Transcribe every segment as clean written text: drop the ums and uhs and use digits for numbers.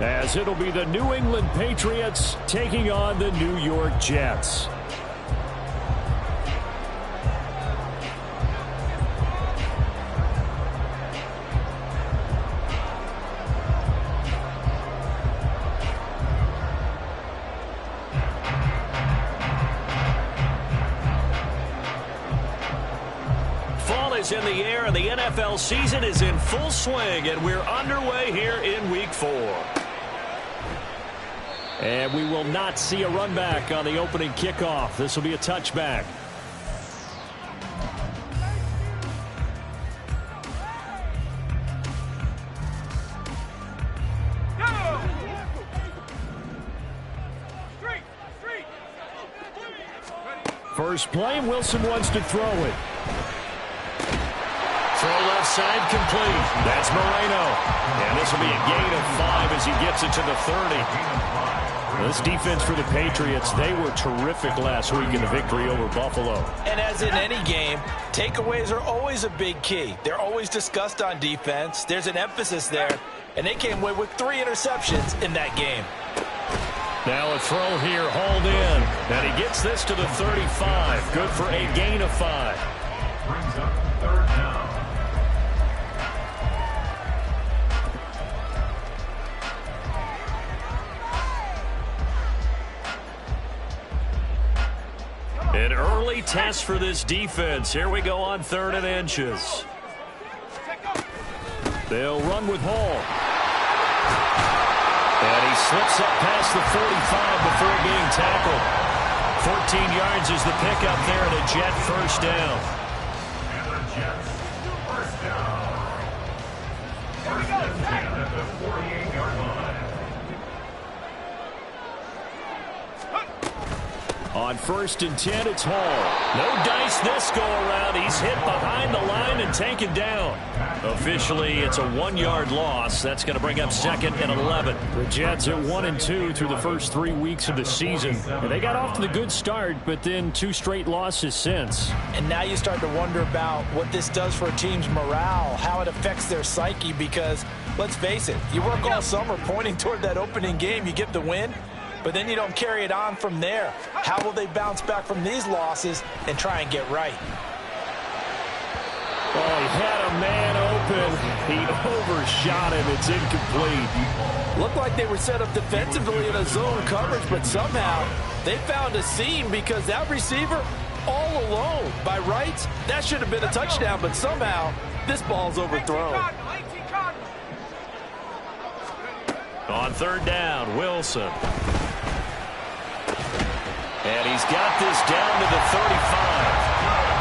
As it'll be the New England Patriots taking on the New York Jets. In the air, and the NFL season is in full swing, and we're underway here in Week 4. And we will not see a run back on the opening kickoff. This will be a touchback. First play, Wilson wants to throw it. Throw left side complete. That's Moreno. And this will be a gain of 5 as he gets it to the 30. This defense for the Patriots, they were terrific last week in the victory over Buffalo. And as in any game, takeaways are always a big key. They're always discussed on defense. There's an emphasis there. And they came away with 3 interceptions in that game. Now a throw here, hauled in. And he gets this to the 35. Good for a gain of 5. Brings up 3rd down. An early test for this defense. Here we go on 3rd and inches. They'll run with Hall. And he slips up past the 45 before being tackled. 14 yards is the pickup there, and a Jet first down. And the Jets, first down. First and 10 at the 48-yard line. On 1st and 10, it's Hall. No dice this go-around. He's hit behind the line and taken down. Officially, it's a 1-yard loss. That's going to bring up 2nd and 11. The Jets are 1-2 through the first 3 weeks of the season. And they got off to the good start, but then 2 straight losses since. And now you start to wonder about what this does for a team's morale, how it affects their psyche, because, let's face it, you work all summer pointing toward that opening game, you get the win, but then you don't carry it on from there. How will they bounce back from these losses and try and get right? Oh, he had a man open. He overshot him. It's incomplete. Looked like they were set up defensively in a zone coverage, but somehow they found a seam because that receiver all alone. By rights, that should have been a touchdown, but somehow this ball's overthrown. On 3rd down, Wilson. And he's got this down to the 35.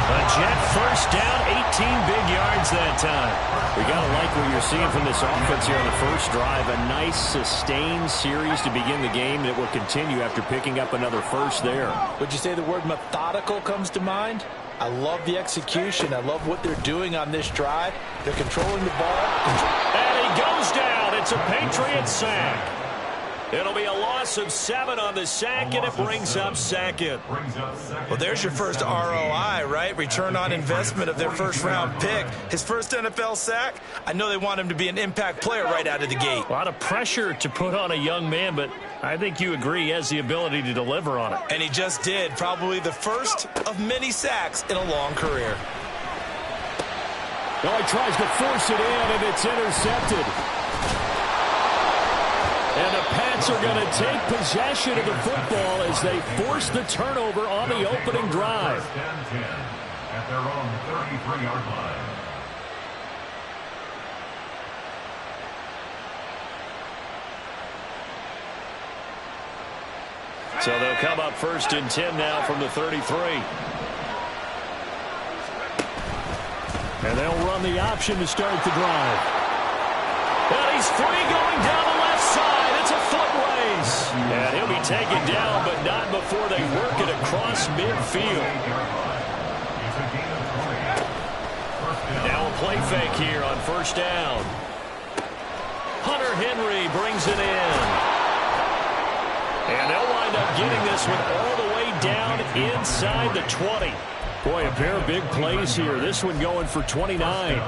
A Jet first down, 18 big yards that time. We got to like what you're seeing from this offense here on the first drive. A nice, sustained series to begin the game, and it will continue after picking up another first there. Would you say the word methodical comes to mind? I love the execution. I love what they're doing on this drive. They're controlling the ball. And he goes down. It's a Patriot sack. It'll be a loss of 7 on the sack, and it brings up 2nd. Well, there's your first ROI, right? Return on investment of their first-round pick. His first NFL sack, I know they want him to be an impact player right out of the gate. A lot of pressure to put on a young man, but I think you agree he has the ability to deliver on it. And he just did. Probably the first of many sacks in a long career. Well, he tries to force it in, and it's intercepted. And the Pats are going to take possession of the football as they force the turnover on the opening drive. First and 10 at their own 33-yard line. So they'll come up 1st and 10 now from the 33. And they'll run the option to start the drive. And he's free going down the left side. It's a foot race. And he'll be taken down, but not before they work it across midfield. Now a play fake here on 1st down. Hunter Henry brings it in. And they'll wind up getting this one all the way down inside the 20. Boy, a pair of big plays here. This one going for 29.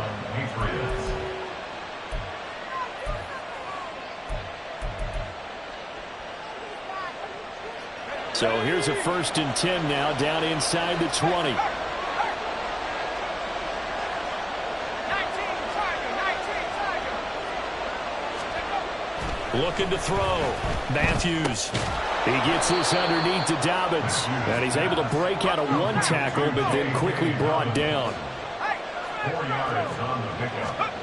So here's a 1st and 10 now, down inside the 20. Looking to throw. Matthews. He gets this underneath to Dobbins. And he's able to break out of one tackle, but then quickly brought down. 4 yards on the pickup.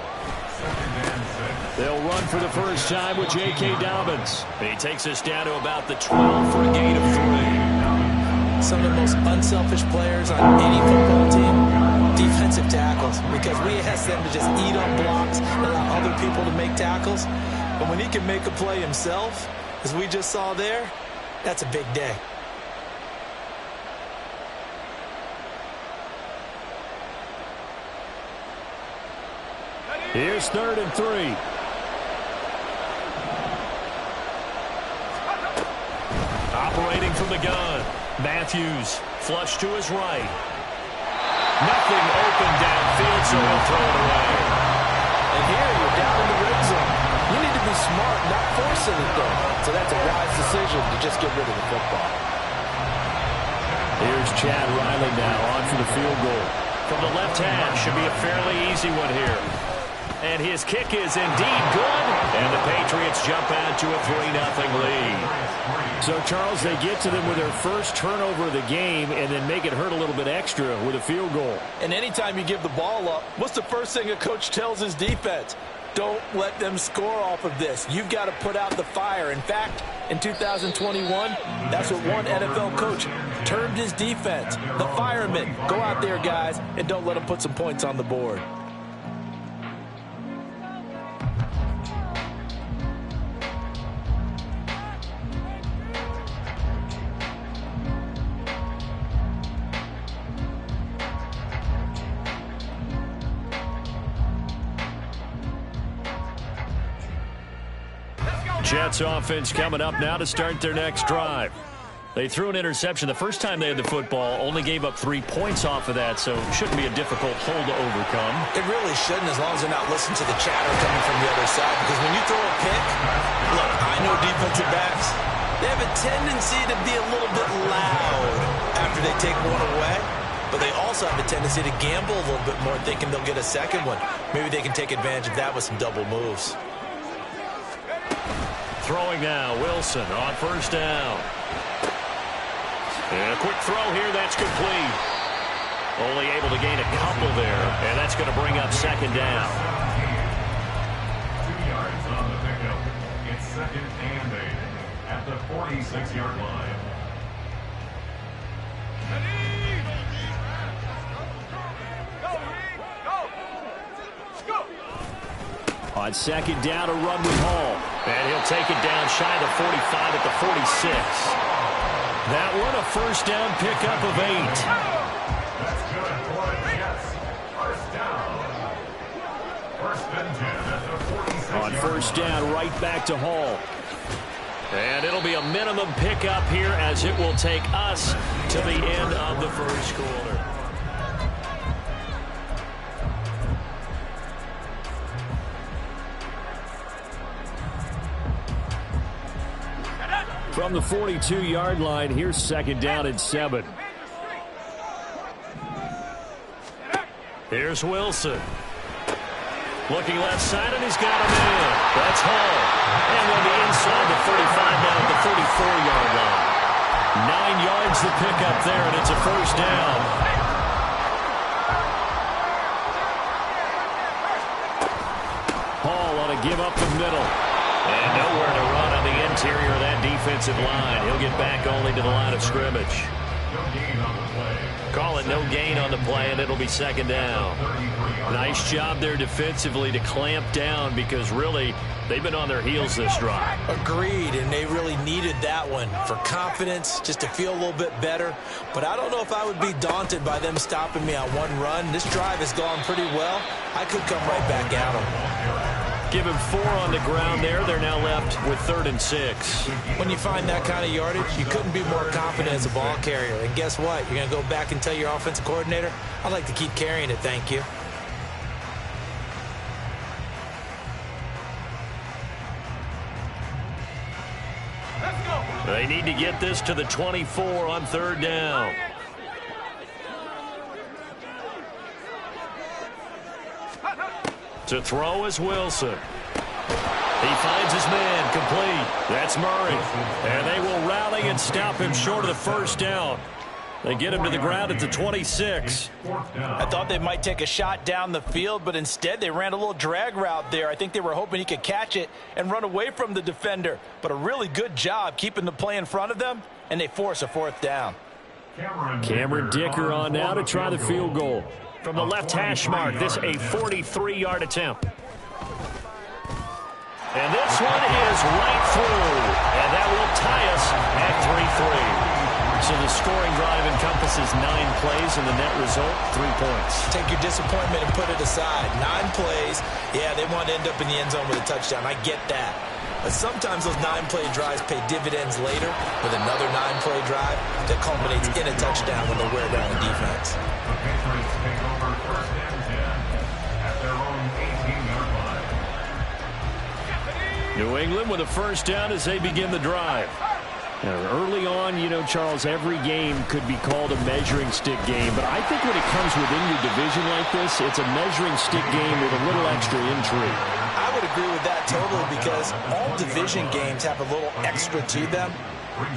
2nd and 6. They'll run for the first time with J.K. Dobbins. He takes us down to about the 12 for a gain of 3. Some of the most unselfish players on any football team, defensive tackles, because we ask them to just eat up blocks and allow other people to make tackles. But when he can make a play himself, as we just saw there, that's a big day. Here's 3rd and 3. Operating from the gun. Matthews. Flush to his right. Nothing open downfield, so he'll throw it away. And here you're down in the red zone. You need to be smart, not force anything. So that's a wise decision to just get rid of the football. Here's Chad Riley now on for the field goal. From the left hash, should be a fairly easy one here. And his kick is indeed good. And the Patriots jump out to a 3-0 lead. So, Charles, they get to them with their first turnover of the game and then make it hurt a little bit extra with a field goal. And anytime you give the ball up, what's the first thing a coach tells his defense? Don't let them score off of this. You've got to put out the fire. In fact, in 2021, that's what one NFL coach termed his defense. The firemen. Go out there, guys, and don't let them put some points on the board. Jets offense coming up now to start their next drive. They threw an interception the first time they had the football, only gave up 3 points off of that, so it shouldn't be a difficult hole to overcome. It really shouldn't, as long as they're not listening to the chatter coming from the other side, because when you throw a pick, look, I know defensive backs, they have a tendency to be a little bit loud after they take one away, but they also have a tendency to gamble a little bit more, thinking they'll get a second one. Maybe they can take advantage of that with some double moves. Throwing now, Wilson on first down. And a quick throw here, that's complete. Only able to gain a couple there, and that's going to bring up 2nd down. 2 yards on the pickup. It's 2nd and 8 at the 46-yard line. On 2nd down, a run with Hall. And he'll take it down shy of the 45 at the 46. That one a first down pickup of 8. That's good for the Jets. First down. 1st and 10 at the 46. On first down, right back to Hall. And it'll be a minimum pickup here as it will take us to the end of the first quarter. From the 42-yard line, here's 2nd down and 7. Here's Wilson. Looking left side, and he's got him in. That's Hall. And they'll be inside the 35 now at the 34-yard line. 9 yards to pick up there, and it's a first down. Hall ought to give up the middle. And nowhere to run on the interior of that defensive line. He'll get back only to the line of scrimmage. No gain on the play. Call it no gain on the play, and it'll be 2nd down. Nice job there defensively to clamp down, because really they've been on their heels this drive. Agreed, and they really needed that one for confidence, just to feel a little bit better. But I don't know if I would be daunted by them stopping me on one run. This drive has gone pretty well. I could come right back at them. Give him 4 on the ground there. They're now left with 3rd and 6. When you find that kind of yardage, you couldn't be more confident as a ball carrier. And guess what? You're going to go back and tell your offensive coordinator, I'd like to keep carrying it, thank you. They need to get this to the 24 on third down. To throw is Wilson. He finds his man complete. That's Murray. And they will rally and stop him short of the first down. They get him to the ground at the 26. I thought they might take a shot down the field, but instead they ran a little drag route there. I think they were hoping he could catch it and run away from the defender. But a really good job keeping the play in front of them, and they force a fourth down. Cameron Dicker on now to try the field goal. From the left hash mark, this a 43-yard attempt. And this one is right through. And that will tie us at 3-3. So the scoring drive encompasses 9 plays, and the net result, 3 points. Take your disappointment and put it aside. 9 plays. Yeah, they want to end up in the end zone with a touchdown. I get that. But sometimes those 9-play drives pay dividends later with another 9-play drive that culminates in a touchdown when they wear down the defense. The Patriots take over first and 10 at their own 18-yard line. New England with a first down as they begin the drive. Now, early on, you know, Charles, every game could be called a measuring stick game. But I think when it comes within your division like this, it's a measuring stick game with a little extra intrigue. I would agree with that totally because all division games have a little extra to them.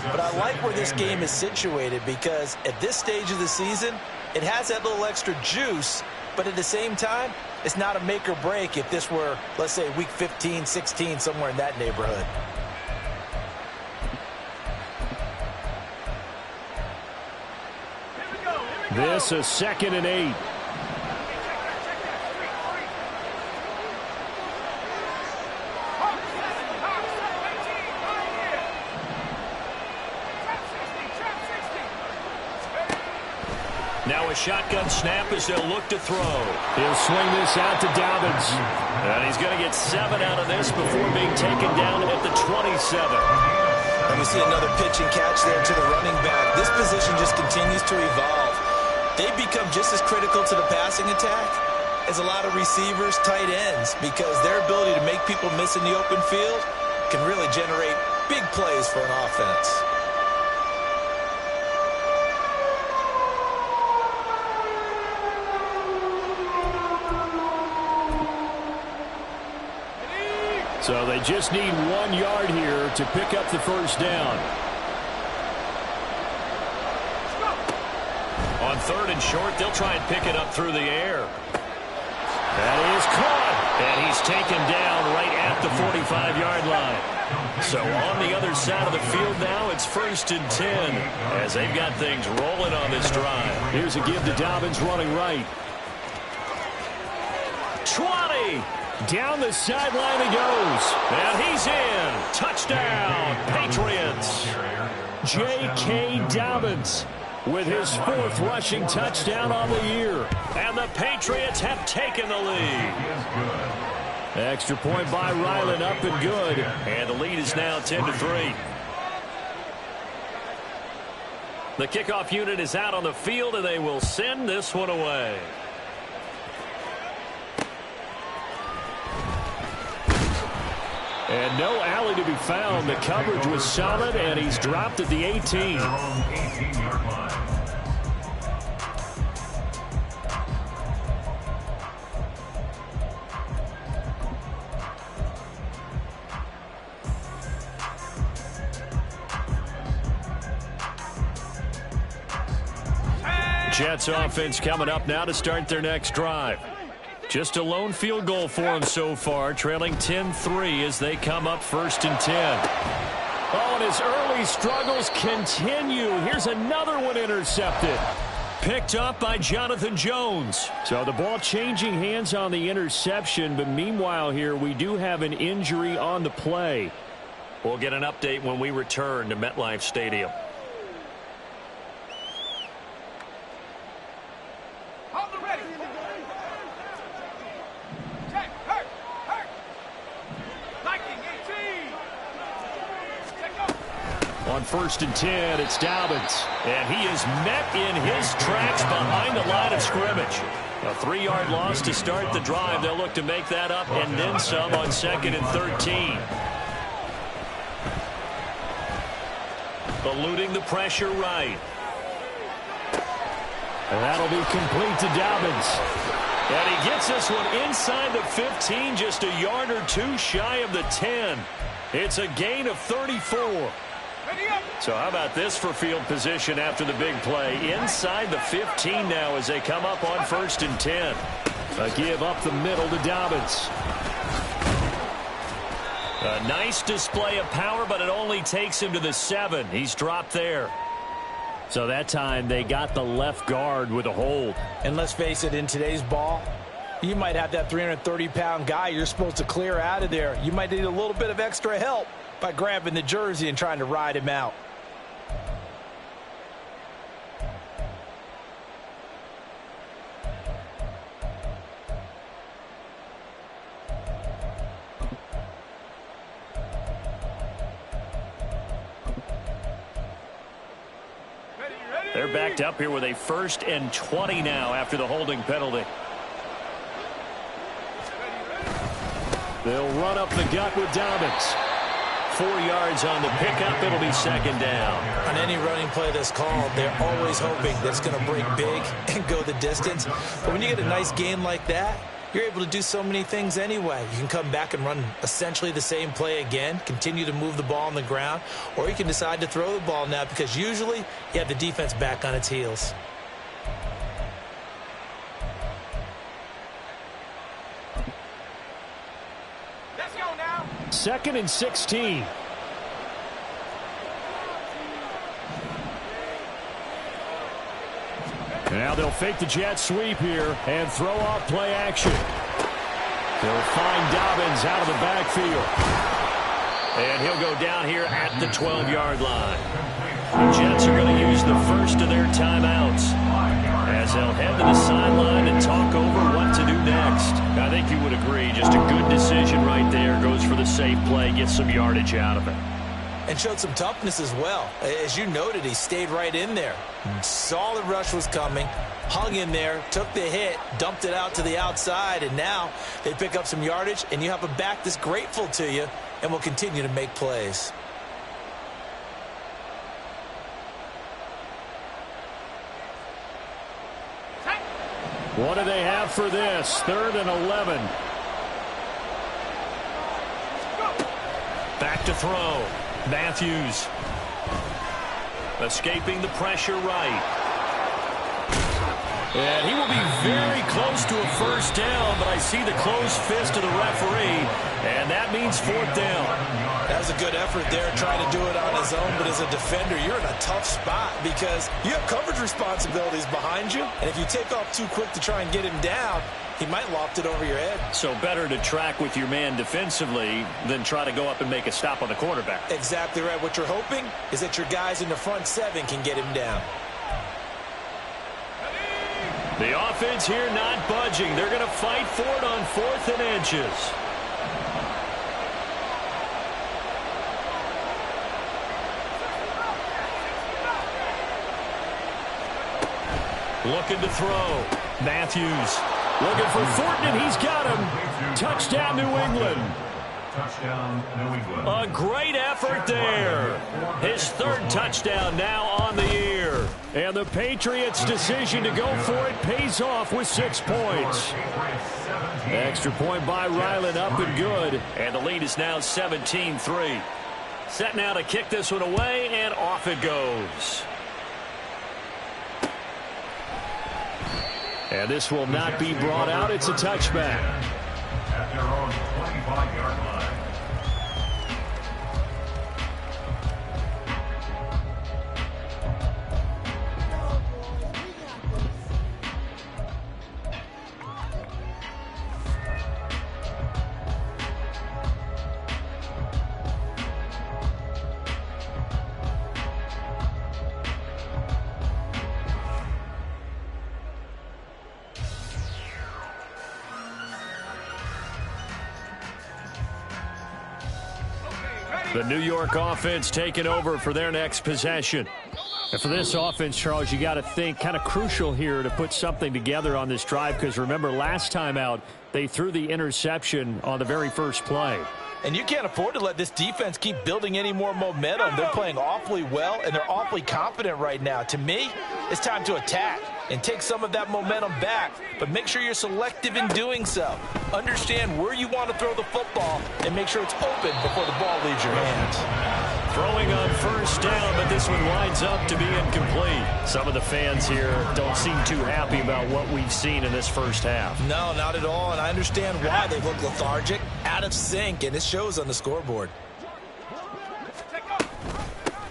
But I like where this game is situated because at this stage of the season, it has that little extra juice. But at the same time, it's not a make or break if this were, let's say, week 15, 16, somewhere in that neighborhood. This is 2nd and 8. Now a shotgun snap as they'll look to throw. He'll swing this out to Dobbins. And he's going to get 7 out of this before being taken down at the 27. And we see another pitch and catch there to the running back. This position just continues to evolve. They become just as critical to the passing attack as a lot of receivers, tight ends, because their ability to make people miss in the open field can really generate big plays for an offense. So they just need 1 yard here to pick up the first down. On 3rd and short, they'll try and pick it up through the air. That is caught. And he's taken down right at the 45-yard line. So on the other side of the field now, it's 1st and 10 as they've got things rolling on this drive. Here's a give to Dobbins running right. 20. Down the sideline he goes. And he's in. Touchdown, Patriots. J.K. Dobbins with his 4th rushing touchdown on the year. And the Patriots have taken the lead. Extra point by Ryland, up and good. And the lead is now 10-3. The kickoff unit is out on the field, and they will send this one away. And no alley to be found. The coverage was solid, and he's dropped at the 18. Jets offense coming up now to start their next drive. Just a lone field goal for them so far, trailing 10-3 as they come up 1st and 10. Oh, and his early struggles continue. Here's another one intercepted. Picked up by Jonathan Jones. So the ball changing hands on the interception, but meanwhile here we do have an injury on the play. We'll get an update when we return to MetLife Stadium. On 1st and 10, it's Dobbins. And he is met in his tracks behind the line of scrimmage. A 3-yard loss to start the drive. They'll look to make that up and then some on 2nd and 13. Eluding the pressure right. And that'll be complete to Dobbins. And he gets this one inside the 15, just a yard or two shy of the 10. It's a gain of 34. So how about this for field position after the big play? Inside the 15 now as they come up on 1st and 10. A give up the middle to Dobbins. A nice display of power, but it only takes him to the 7. He's dropped there. So that time they got the left guard with a hold. And let's face it, in today's ball, you might have that 330-pound guy you're supposed to clear out of there. You might need a little bit of extra help by grabbing the jersey and trying to ride him out. They're backed up here with a 1st and 20 now after the holding penalty. They'll run up the gut with Dobbins. 4 yards on the pickup. It'll be 2nd down. On any running play that's called, they're always hoping that it's going to break big and go the distance. But when you get a nice gain like that, you're able to do so many things anyway. You can come back and run essentially the same play again, continue to move the ball on the ground, or you can decide to throw the ball now because usually you have the defense back on its heels. Let's go now. 2nd and 16. Now they'll fake the jet sweep here and throw off play action. They'll find Dobbins out of the backfield. And he'll go down here at the 12-yard line. The Jets are going to use the first of their timeouts as they'll head to the sideline and talk over what to do next. I think you would agree, just a good decision right there. Goes for the safe play, gets some yardage out of it. And showed some toughness as well. As you noted, he stayed right in there. Saw the rush was coming, hung in there, took the hit, dumped it out to the outside, and now they pick up some yardage, and you have a back that's grateful to you and will continue to make plays. What do they have for this? 3rd and 11. Back to throw. Matthews. Escaping the pressure right. And he will be very close to a 1st down, but I see the closed fist of the referee, and that means 4th down. That was a good effort there, trying to do it on his own, but as a defender, you're in a tough spot because you have coverage responsibilities behind you, and if you take off too quick to try and get him down, he might loft it over your head. So better to track with your man defensively than try to go up and make a stop on the quarterback. Exactly right. What you're hoping is that your guys in the front 7 can get him down. The offense here not budging. They're going to fight for it on 4th and inches. Looking to throw. Matthews looking for Thornton, and he's got him. Touchdown, New England. Touchdown, New England. A great effort there. His 3rd touchdown now on the year. And the Patriots' decision to go for it pays off with 6 points. Extra point by Ryland, up and good. And the lead is now 17-3. Set now to kick this one away, and off it goes. And this will not be brought out. It's a touchback. At their own 25-yard line. The New York offense taking over for their next possession. And for this offense, Charles, you got to think kind of crucial here to put something together on this drive because remember last time out, they threw the interception on the very first play. And you can't afford to let this defense keep building any more momentum. They're playing awfully well, and they're awfully confident right now. To me, it's time to attack and take some of that momentum back. But make sure you're selective in doing so. Understand where you want to throw the football and make sure it's open before the ball leaves your hands. Throwing on first down, but this one winds up to be incomplete. Some of the fans here don't seem too happy about what we've seen in this first half. No, not at all, and I understand why. They look lethargic, out of sync, and it shows on the scoreboard.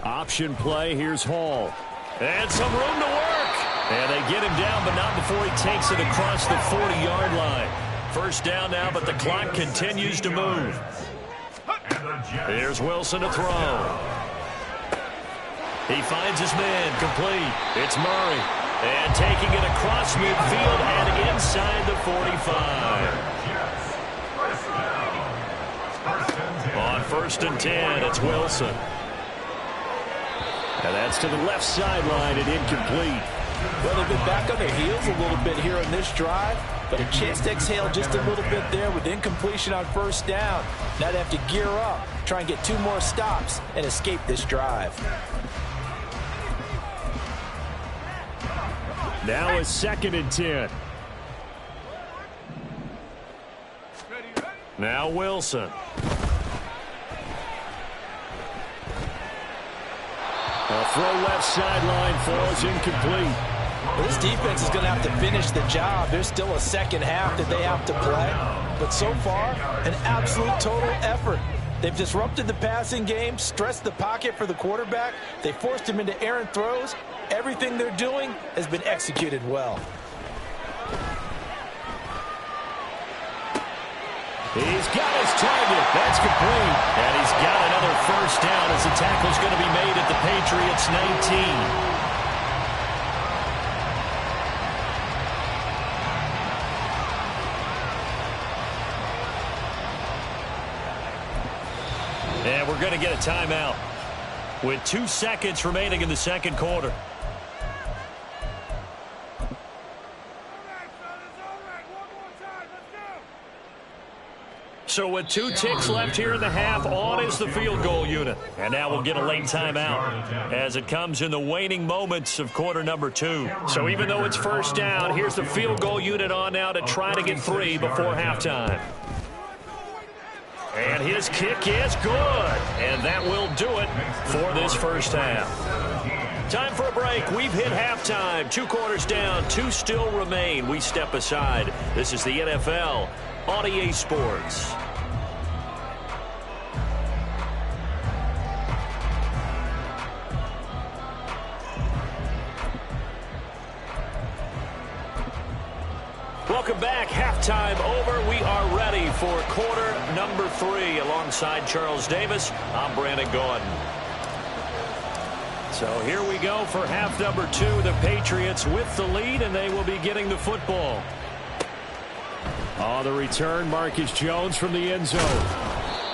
Option play, here's Hall. And some room to work. And they get him down, but not before he takes it across the 40-yard line. First down now, but the clock continues to move. Here's Wilson to throw. He finds his man, complete. It's Murray. And taking it across midfield and inside the 45. On first and 10, it's Wilson. And that's to the left sideline and incomplete. Well, they've been back on their heels a little bit here on this drive, but a chance to exhale just a little bit there with incompletion on first down. Now they have to gear up, try and get 2 more stops, and escape this drive. Now a second and 10. Now Wilson. A throw left sideline falls incomplete. Well, this defense is going to have to finish the job. There's still a second half that they have to play. But so far, an absolute total effort. They've disrupted the passing game, stressed the pocket for the quarterback. They forced him into errant throws. Everything they're doing has been executed well. He's got his target. That's complete. And he's got another first down as the tackle's going to be made at the Patriots' 19. And we're going to get a timeout with 2 seconds remaining in the second quarter. So with 2 ticks left here in the half, on is the field goal unit. And now we'll get a late timeout as it comes in the waning moments of quarter number 2. So even though it's first down, here's the field goal unit on now to try to get 3 before halftime. And his kick is good. And that will do it for this first half. Time for a break. We've hit halftime. 2 quarters down. 2 still remain. We step aside. This is the NFL on EA Sports. Welcome back. Halftime over. We are ready for quarter number 3. Alongside Charles Davis, I'm Brandon Gordon. So here we go for half number 2. The Patriots with the lead, and they will be getting the football. On the return, Marcus Jones from the end zone.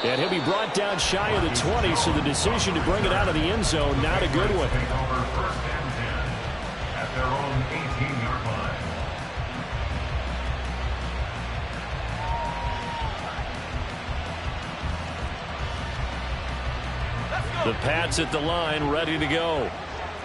And he'll be brought down shy of the 20, so the decision to bring it out of the end zone, not a good one. At their own 18-yard line. The Pats at the line, ready to go.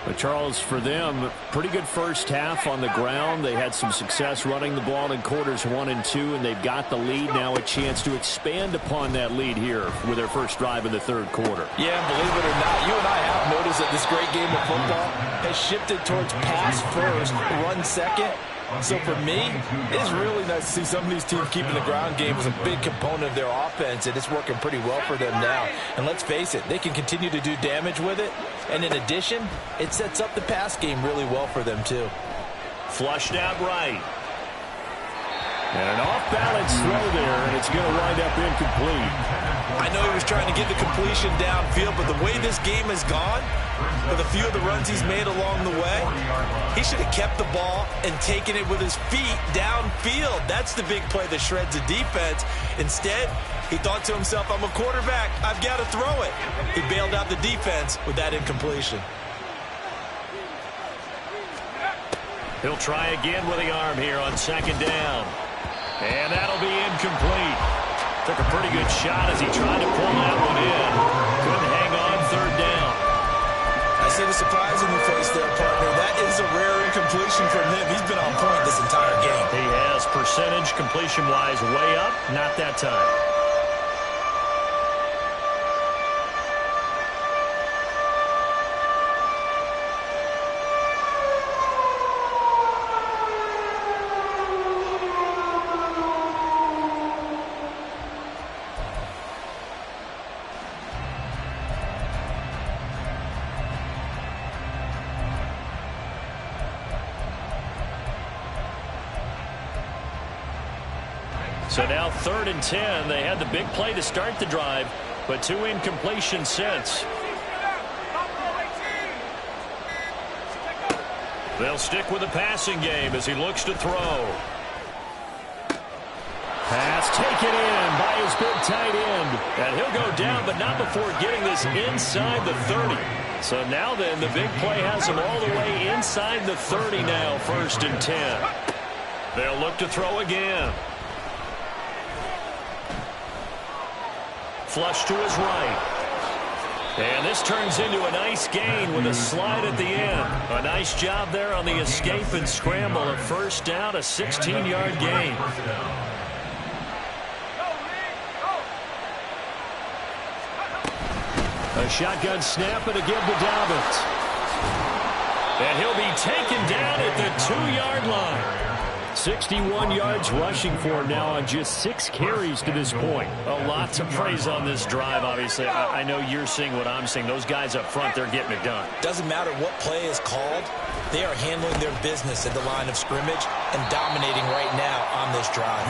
But Charles, for them, pretty good first half on the ground. They had some success running the ball in quarters 1 and 2, and they've got the lead. Now a chance to expand upon that lead here with their first drive in the third quarter. Yeah, believe it or not, you and I have noticed that this great game of football has shifted towards pass first, run second. So for me, it's really nice to see some of these teams keeping the ground game as a big component of their offense, and it's working pretty well for them now. And let's face it, they can continue to do damage with it. And in addition, it sets up the pass game really well for them too. Flushed out right. And an off-balance throw there, and it's going to wind up incomplete. I know he was trying to get the completion downfield, but the way this game has gone, with a few of the runs he's made along the way, he should have kept the ball and taken it with his feet downfield. That's the big play that shreds the defense. Instead, he thought to himself, I'm a quarterback, I've got to throw it. He bailed out the defense with that incompletion. He'll try again with the arm here on second down. And that'll be incomplete. Took a pretty good shot as he tried to pull that one in. Couldn't hang on third down. I see the surprise in your face there, partner. That is a rare incompletion from him. He's been on point this entire game. He has percentage completion-wise way up. Not that time. So now 3rd and 10. They had the big play to start the drive, but 2 incompletions since. They'll stick with the passing game as he looks to throw. Pass taken in by his big tight end. And he'll go down, but not before getting this inside the 30. So now then, the big play has him all the way inside the 30 now, 1st and 10. They'll look to throw again. Flush to his right. And this turns into a nice gain with a slide at the end. A nice job there on the escape and scramble. A 1st down, a 16-yard gain. A shotgun snap and a give to Dobbins. And he'll be taken down at the 2-yard line. 61 yards rushing for him now on just 6 carries to this point. A lot to praise on this drive, obviously. I know you're seeing what I'm seeing. Those guys up front, they're getting it done. Doesn't matter what play is called. They are handling their business at the line of scrimmage and dominating right now on this drive.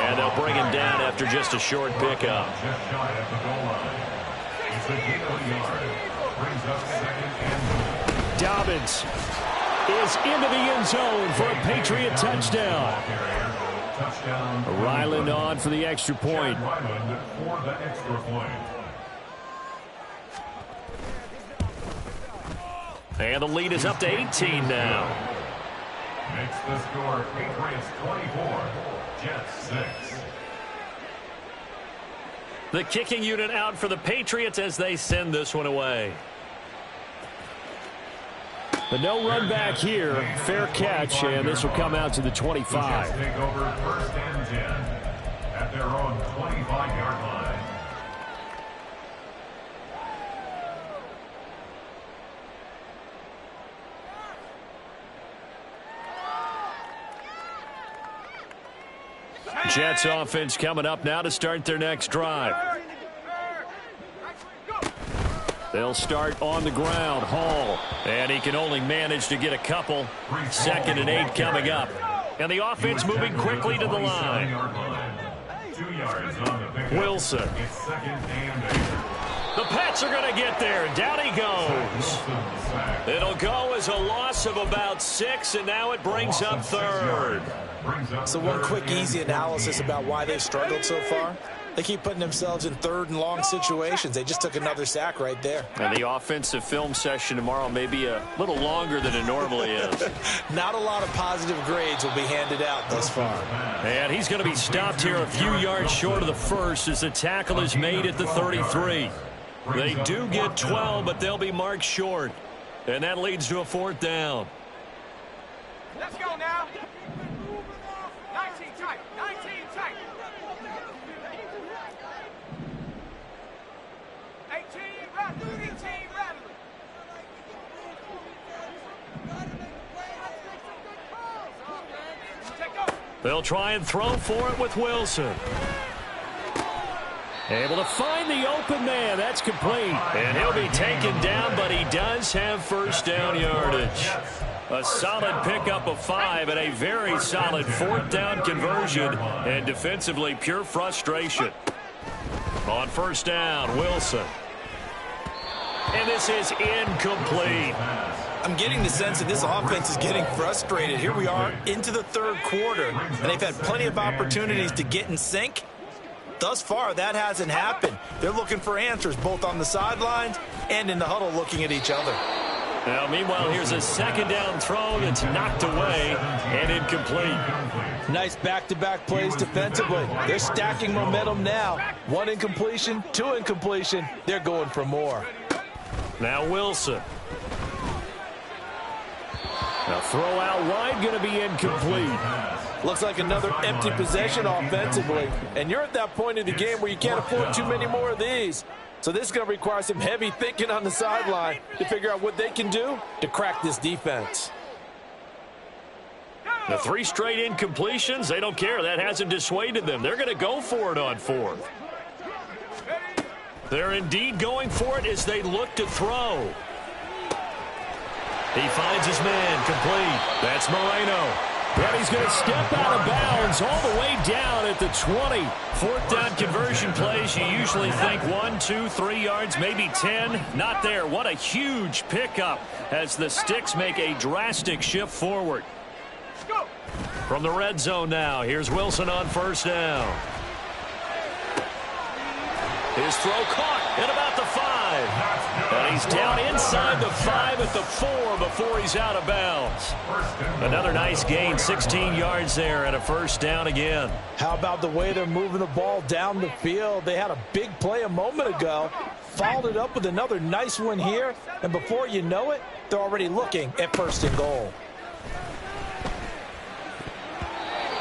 And they'll bring him down after just a short pickup. Dobbins is into the end zone for a Patriot touchdown. Ryland on for the extra point. And the lead is up to 18 now. Makes the score Patriots 24, Jets 6. The kicking unit out for the Patriots as they send this one away. But no run back here. Fair catch, and this will come out to the 25. The Jets take over 1st and 10 at their own 25-yard line. Jets offense coming up now to start their next drive. They'll start on the ground. Hall. And he can only manage to get a couple. 2nd and 8 coming up. And the offense moving quickly to the line. 2 yards on the pickup. Wilson. It's 2nd and 8. The Pats are going to get there. Down he goes. It'll go as a loss of about 6, and now it brings up 3rd. So one quick, easy analysis about why they've struggled so far. They keep putting themselves in 3rd and long situations. They just took another sack right there. And the offensive film session tomorrow may be a little longer than it normally is. Not a lot of positive grades will be handed out thus far. And he's going to be stopped here a few yards short of the 1st as the tackle is made at the 33. They do get 12, but they'll be marked short. And that leads to a 4th down. Let's go now. 19 tight. 19 tight. 18 rattle. 18 rattle. They'll try and throw for it with Wilson. Able to find the open man. That's complete. And he'll be taken down, but he does have 1st down yardage. A solid pickup of 5 and a very solid 4th down conversion. And defensively, pure frustration. On 1st down, Wilson. And this is incomplete. I'm getting the sense that this offense is getting frustrated. Here we are into the 3rd quarter, and they've had plenty of opportunities to get in sync. Thus far, that hasn't happened. They're looking for answers both on the sidelines and in the huddle looking at each other. Now, meanwhile, here's a second down throw that's knocked away and incomplete. Nice back-to-back plays defensively. They're stacking momentum now. One incompletion, two incompletion. They're going for more. Now Wilson. Now throw out wide, going to be incomplete. Looks like another empty possession offensively. And you're at that point in the game where you can't afford too many more of these. So this is going to require some heavy thinking on the sideline to figure out what they can do to crack this defense. The 3 straight incompletions, they don't care. That hasn't dissuaded them. They're going to go for it on 4th. They're indeed going for it as they look to throw. He finds his man, complete. That's Moreno. And he's going to step out of bounds all the way down at the 20. 4th down conversion plays, you usually think 1, 2, 3 yards, maybe 10. Not there. What a huge pickup as the Sticks make a drastic shift forward. From the red zone now, here's Wilson on 1st down. His throw caught at about the 5. And he's down inside the 5 at the 4 before he's out of bounds. Another nice gain, 16 yards there and a 1st down again. How about the way they're moving the ball down the field? They had a big play a moment ago, followed it up with another nice one here, and before you know it, they're already looking at 1st and goal.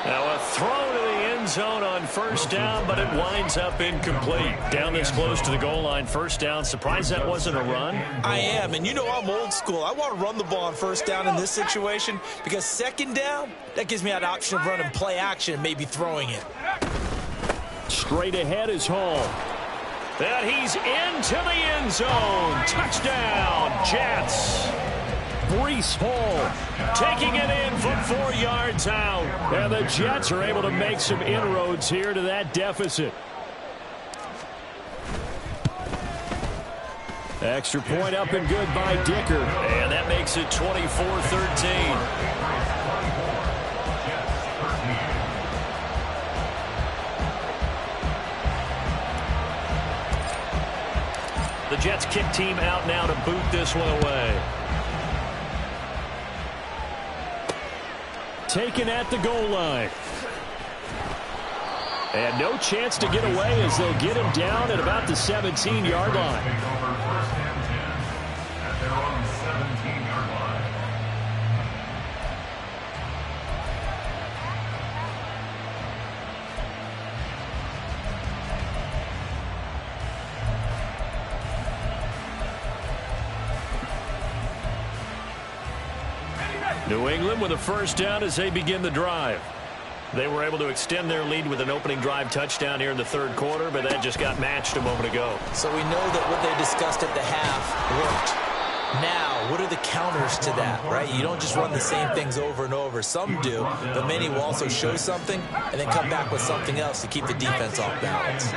Now a throw to the end zone on 1st down, but it winds up incomplete. Down this close to the goal line, 1st down. Surprised that wasn't a run? I am, and you know I'm old school. I want to run the ball on 1st down in this situation because 2nd down, that gives me that option of running play action and maybe throwing it. Straight ahead is Hall. And he's into the end zone. Touchdown, Jets. Breece Hall taking it in from 4 yards out. And the Jets are able to make some inroads here to that deficit. Extra point up and good by Dicker. And that makes it 24-13. The Jets kick team out now to boot this one away. Taken at the goal line. And no chance to get away as they'll get him down at about the 17-yard line. Take over 1st and 10 at their own 17-yard line. New England with a 1st down as they begin the drive. They were able to extend their lead with an opening drive touchdown here in the 3rd quarter, but that just got matched a moment ago. So we know that what they discussed at the half worked. Now, what are the counters to that, right? You don't just run the same things over and over. Some do, but many will also show something and then come back with something else to keep the defense off balance.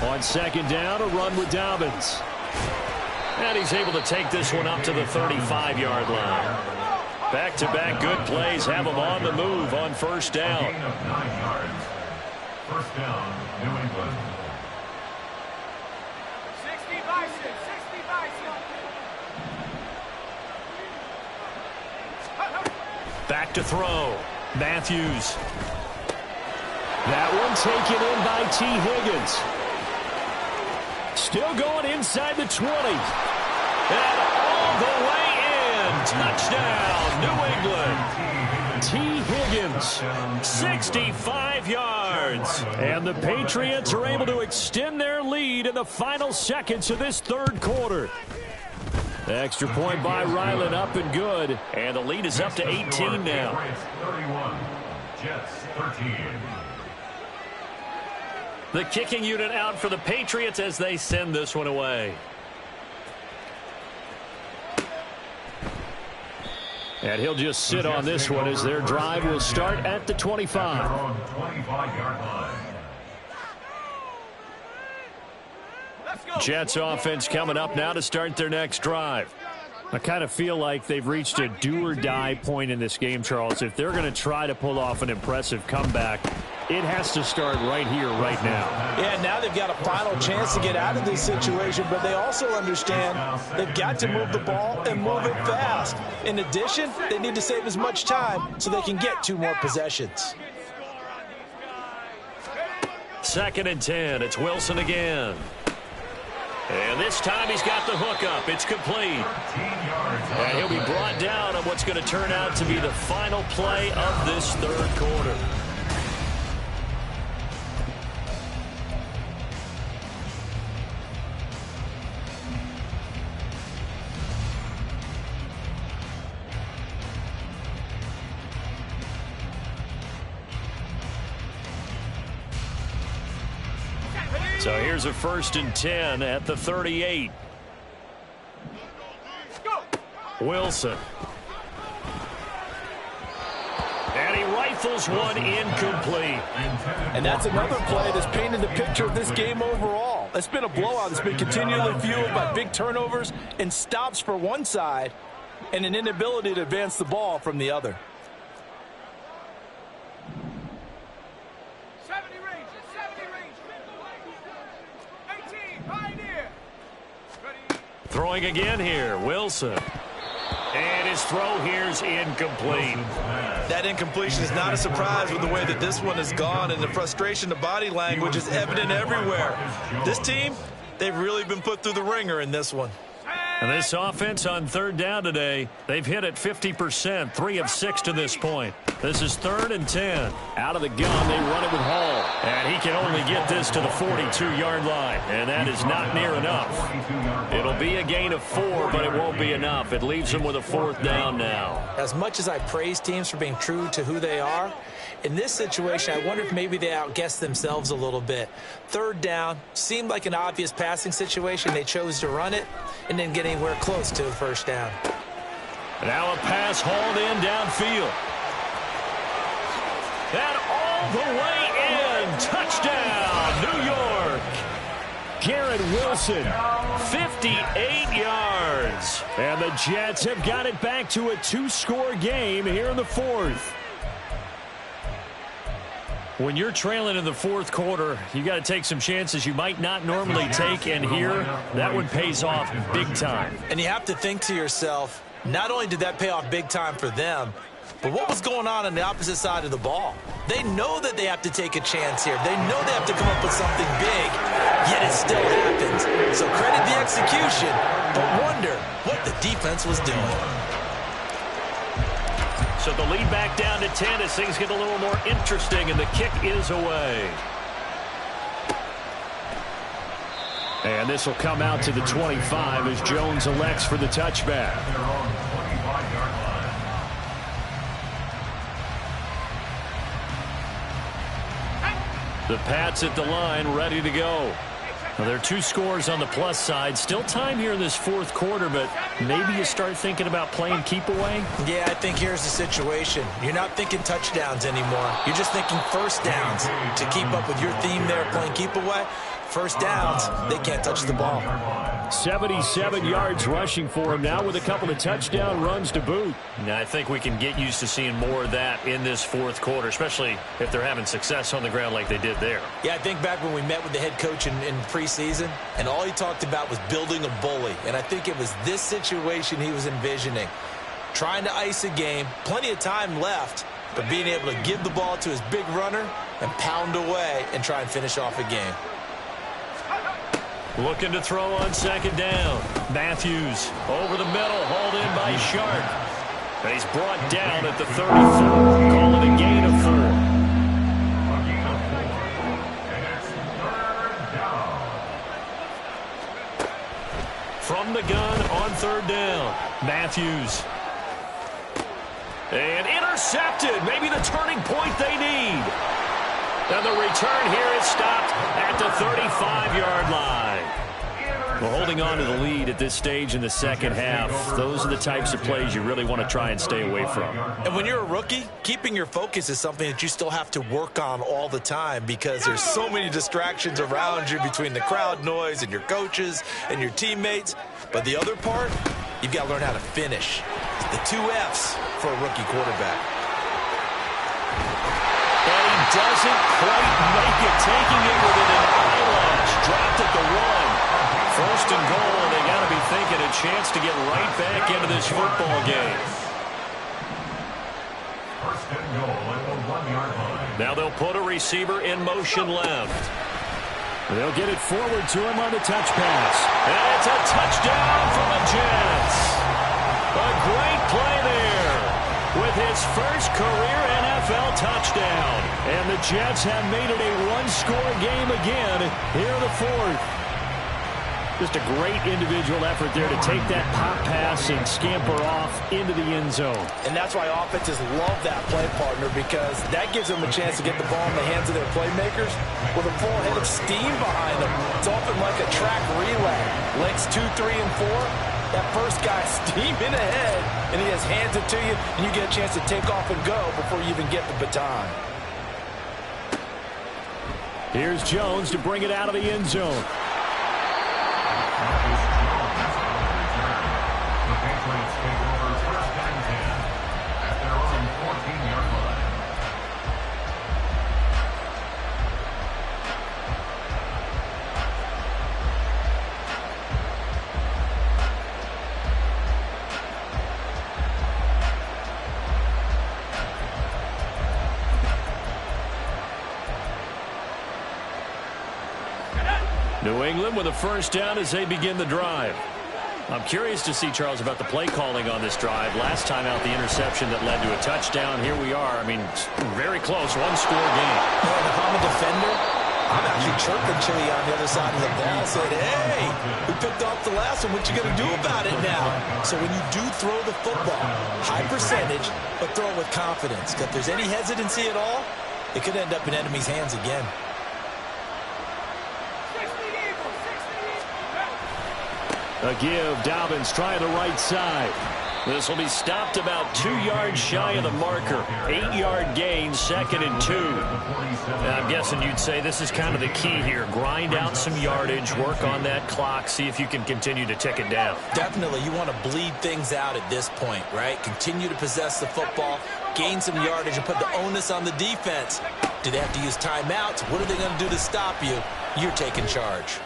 On 2nd down, a run with Dobbins. And he's able to take this one up to the 35-yard line. Back-to-back good plays have him on the move on 1st down. Gain of 9 yards. 1st down, New England. 60 Bison, 60 Bison. Back to throw. Matthews. That one taken in by T. Higgins. Still going inside the 20. And all the way in. Touchdown, New England. T. Higgins, 65 yards. And the Patriots are able to extend their lead in the final seconds of this 3rd quarter. Extra point by Ryland, up and good. And the lead is up to 18 now. 31, Jets 13. The kicking unit out for the Patriots as they send this one away. And he'll just sit on this one as their drive will start at the 25. 25-yard line. Jets offense coming up now to start their next drive. I kind of feel like they've reached a do-or-die point in this game, Charles. If they're going to try to pull off an impressive comeback, It has to start right here, right now. Yeah, now they've got a final chance to get out of this situation, but they also understand they've got to move the ball and move it fast. In addition, they need to save as much time so they can get 2 more possessions. 2nd and 10. It's Wilson again. And this time he's got the hook up. It's complete. And he'll be brought down on what's going to turn out to be the final play of this 3rd quarter. So here's a 1st and 10 at the 38. Wilson. And he rifles one incomplete. And that's another play that's painted the picture of this game overall. It's been a blowout that's been continually fueled by big turnovers and stops for one side and an inability to advance the ball from the other. Throwing again here, Wilson. And his throw here's incomplete. That incompletion is not a surprise with the way that this one has gone, and the frustration, the body language is evident everywhere. This team, they've really been put through the ringer in this one. And this offense on 3rd down today, they've hit it 50%, 3 of 6 to this point. This is 3rd and 10. Out of the gun, they run it with Hall. And he can only get this to the 42-yard line. And that is not near enough. It'll be a gain of 4, but it won't be enough. It leaves them with a 4th down now. As much as I praise teams for being true to who they are, in this situation, I wonder if maybe they outguessed themselves a little bit. 3rd down seemed like an obvious passing situation. They chose to run it and didn't get anywhere close to the 1st down. Now a pass hauled in downfield. And all the way in. Touchdown, New York. Garrett Wilson, 58 yards. And the Jets have got it back to a 2-score game here in the 4th. When you're trailing in the 4th quarter, you got to take some chances you might not normally take, and here, that one pays off big time. And you have to think to yourself, not only did that pay off big time for them, but what was going on the opposite side of the ball? They know that they have to take a chance here. They know they have to come up with something big, yet it still happens. So credit the execution, but wonder what the defense was doing. So the lead back down to 10 as things get a little more interesting, and the kick is away. And this will come out to the 25 as Jones elects for the touchback. The Pats at the line, ready to go. Well, there are 2 scores on the plus side. Still time here in this 4th quarter, but maybe you start thinking about playing keep away? Yeah, I think here's the situation. You're not thinking touchdowns anymore. You're just thinking 1st downs. To keep up with your theme there, playing keep away, 1st downs, they can't touch the ball. 77 yards rushing for him now with a couple of touchdown runs to boot. Now, I think we can get used to seeing more of that in this 4th quarter, especially if they're having success on the ground like they did there. Yeah, I think back when we met with the head coach in preseason, and all he talked about was building a bully. And I think it was this situation he was envisioning. Trying to ice a game, plenty of time left, but being able to give the ball to his big runner and pound away and try and finish off a game. Looking to throw on 2nd down. Matthews over the middle, hauled in by Sharp. And he's brought down at the 34. Call it a gain of 4. From the gun on 3rd down. Matthews. And intercepted. Maybe the turning point they need. And the return here is stopped at the 35-yard line. Well, holding on to the lead at this stage in the 2nd half, those are the types of plays you really want to try and stay away from. And when you're a rookie, keeping your focus is something that you still have to work on all the time because there's so many distractions around you between the crowd noise and your coaches and your teammates. But the other part, you've got to learn how to finish. The 2 F's for a rookie quarterback. doesn't quite make it, taking it within an eyelash. Dropped at the 1. First and goal, and they got to be thinking a chance to get right back into this football game. First and goal at the 1-yard line. Now they'll put a receiver in motion left. They'll get it forward to him on the touch pass. And it's a touchdown for the Jets. A great play there with his first career NFL touchdown. And the Jets have made it a one-score game again here in the fourth. Just a great individual effort there to take that pop pass and scamper off into the end zone. And that's why offenses love that play, partner, because that gives them a chance to get the ball in the hands of their playmakers with a full head of steam behind them. It's often like a track relay. Legs 2, 3, and 4. That first guy steaming ahead, and he just hands it to you, and you get a chance to take off and go before you even get the baton. Here's Jones to bring it out of the end zone. The Patriots take over first and 10 at their own 14-yard line. New England with a first down as they begin the drive. I'm curious to see, Charles, about the play calling on this drive. Last time out, the interception that led to a touchdown. Here we are. I mean, very close, one-score game. Man, if I'm a defender, I'm actually chirping Chili on the other side of the ball. Said, hey, we picked off the last one. What you going to do about it now? So when you do throw the football, high percentage, but throw it with confidence. If there's any hesitancy at all, it could end up in enemy's hands again. A give, Dobbins trying the right side. This will be stopped about 2 yards shy of the marker. 8-yard gain, 2nd and 2. I'm guessing you'd say this is kind of the key here. Grind out some yardage, work on that clock, see if you can continue to tick it down. Definitely, you want to bleed things out at this point, right? Continue to possess the football, gain some yardage, and put the onus on the defense. Do they have to use timeouts? What are they going to do to stop you? You're taking charge.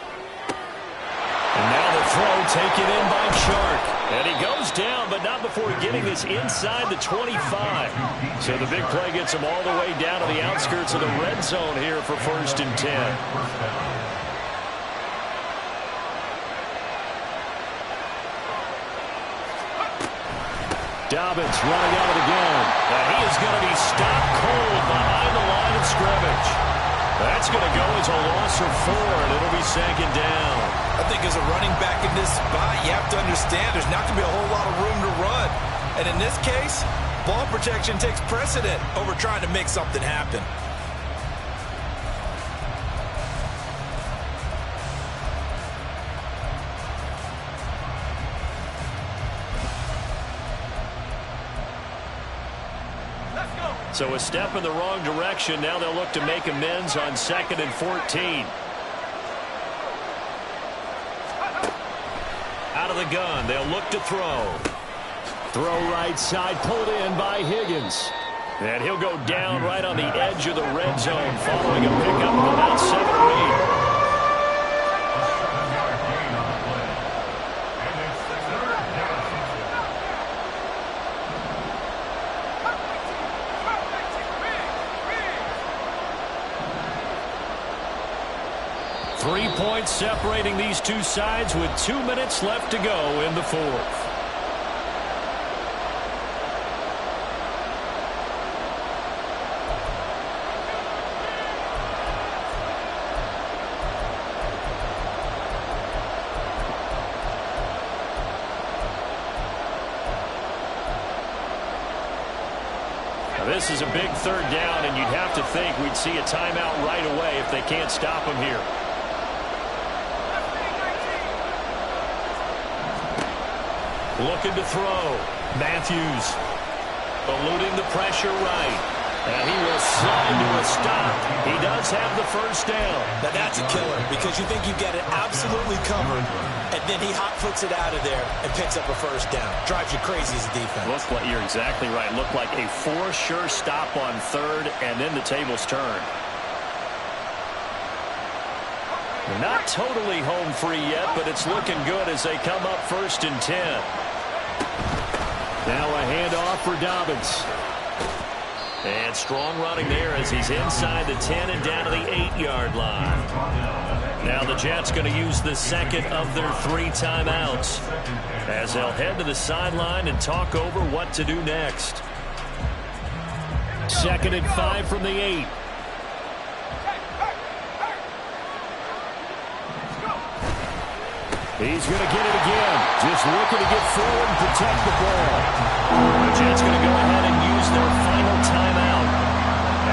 And now the throw taken in by Chark. And he goes down, but not before getting this inside the 25. So the big play gets him all the way down to the outskirts of the red zone here for first and 10. Dobbins running out of the game. Now he is going to be stopped cold behind the line of scrimmage. That's going to go as a loss of 4, and it'll be 2nd down. I think as a running back in this spot, you have to understand there's not going to be a whole lot of room to run. And in this case, ball protection takes precedent over trying to make something happen. So a step in the wrong direction. Now they'll look to make amends on 2nd and 14. Out of the gun, they'll look to throw. Throw right side, pulled in by Higgins. And he'll go down right on the edge of the red zone following a pickup of about 7 or 8. 3 points separating these two sides with 2 minutes left to go in the fourth. This is a big 3rd down, and you'd have to think we'd see a timeout right away if they can't stop him here. Looking to throw. Matthews eluding the pressure right. And he will slide to a stop. He does have the first down. Now that's a killer because you think you've got it absolutely covered, and then he hot foots it out of there and picks up a first down. Drives you crazy as a defense. You're exactly right. Looked like a for-sure stop on third, and then the tables turn. Not totally home free yet, but it's looking good as they come up 1st and 10. Now a handoff for Dobbins. And strong running there as he's inside the 10 and down to the 8-yard line. Now the Jets going to use the second of their 3 timeouts as they'll head to the sideline and talk over what to do next. 2nd and 5 from the 8. He's going to get it again. Just looking to get forward and protect the ball. The Jets going to go ahead and use their final timeout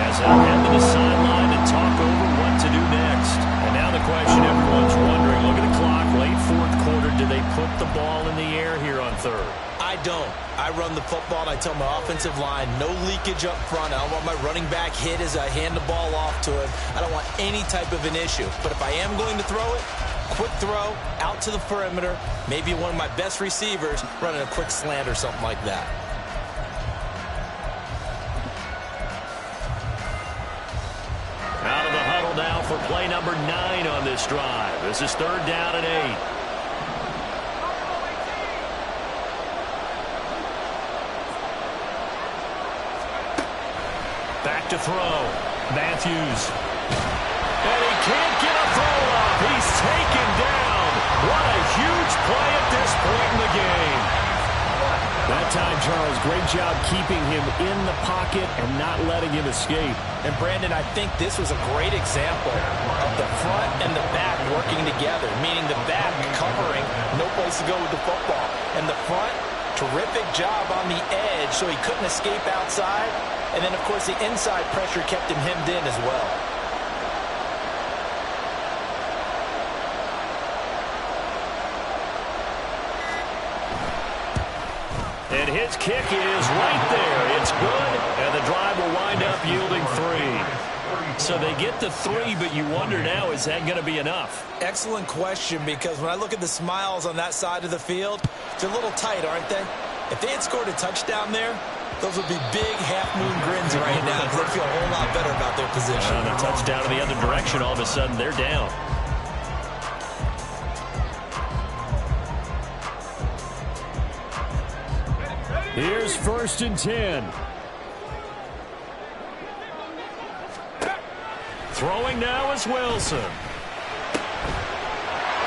as they'll head to the sideline and talk over what to do next. And now the question everyone's wondering, look at the clock, late 4th quarter, do they put the ball in the air here on 3rd? I don't. I run the football, and I tell my offensive line, no leakage up front. I don't want my running back hit as I hand the ball off to him. I don't want any type of an issue. But if I am going to throw it, quick throw, out to the perimeter, maybe one of my best receivers running a quick slant or something like that. Out of the huddle now for play number 9 on this drive. This is 3rd down and 8. Back to throw. Matthews. And he can't get a throw off. He's taken down. What a huge play at this point in the game. That time, Charles, great job keeping him in the pocket and not letting him escape. And, Brandon, I think this was a great example of the front and the back working together, meaning the back covering, no place to go with the football. And the front, terrific job on the edge so he couldn't escape outside. And then, of course, the inside pressure kept him hemmed in as well. And his kick is right there. It's good, and the drive will wind up yielding 3. So they get the 3, but you wonder now, is that going to be enough? Excellent question, because when I look at the smiles on that side of the field, they're a little tight, aren't they? If they had scored a touchdown there, those would be big half-moon grins right now because they feel a whole lot better about their position. And a touchdown in the other direction, all of a sudden they're down. Here's 1st and 10. Throwing now is Wilson.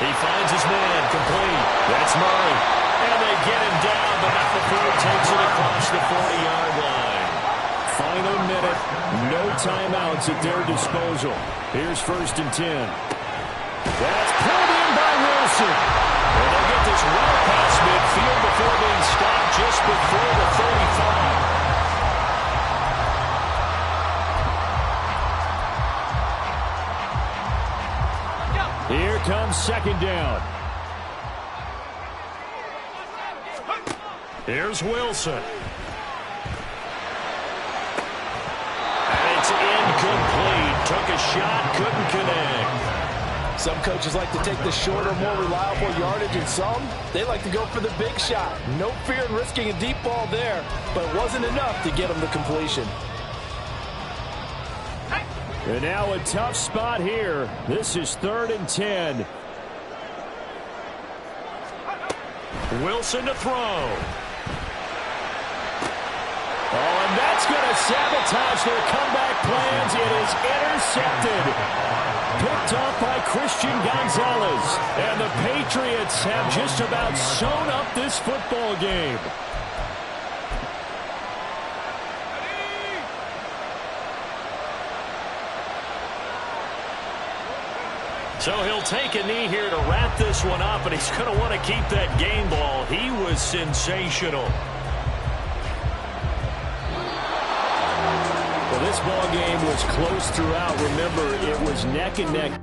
He finds his man, complete. That's Murray. And they get him down, but not before he takes it across the 40-yard line. Final minute, no timeouts at their disposal. Here's 1st and 10. That's pulled in by Wilson. And they'll get this well past midfield before being stopped just before the 35. Here comes 2nd down. Here's Wilson. And it's incomplete. Took a shot, couldn't connect. Some coaches like to take the shorter, more reliable yardage, and some, they like to go for the big shot. No fear in risking a deep ball there, but it wasn't enough to get them to completion. And now a tough spot here. This is 3rd and 10. Wilson to throw. Oh, and that's going to sabotage their comeback plans. It is intercepted. Picked off by Christian Gonzalez. And the Patriots have just about sewn up this football game. So he'll take a knee here to wrap this one up, and he's going to want to keep that game ball. He was sensational. Well, this ball game was close throughout. Remember, it was neck and neck.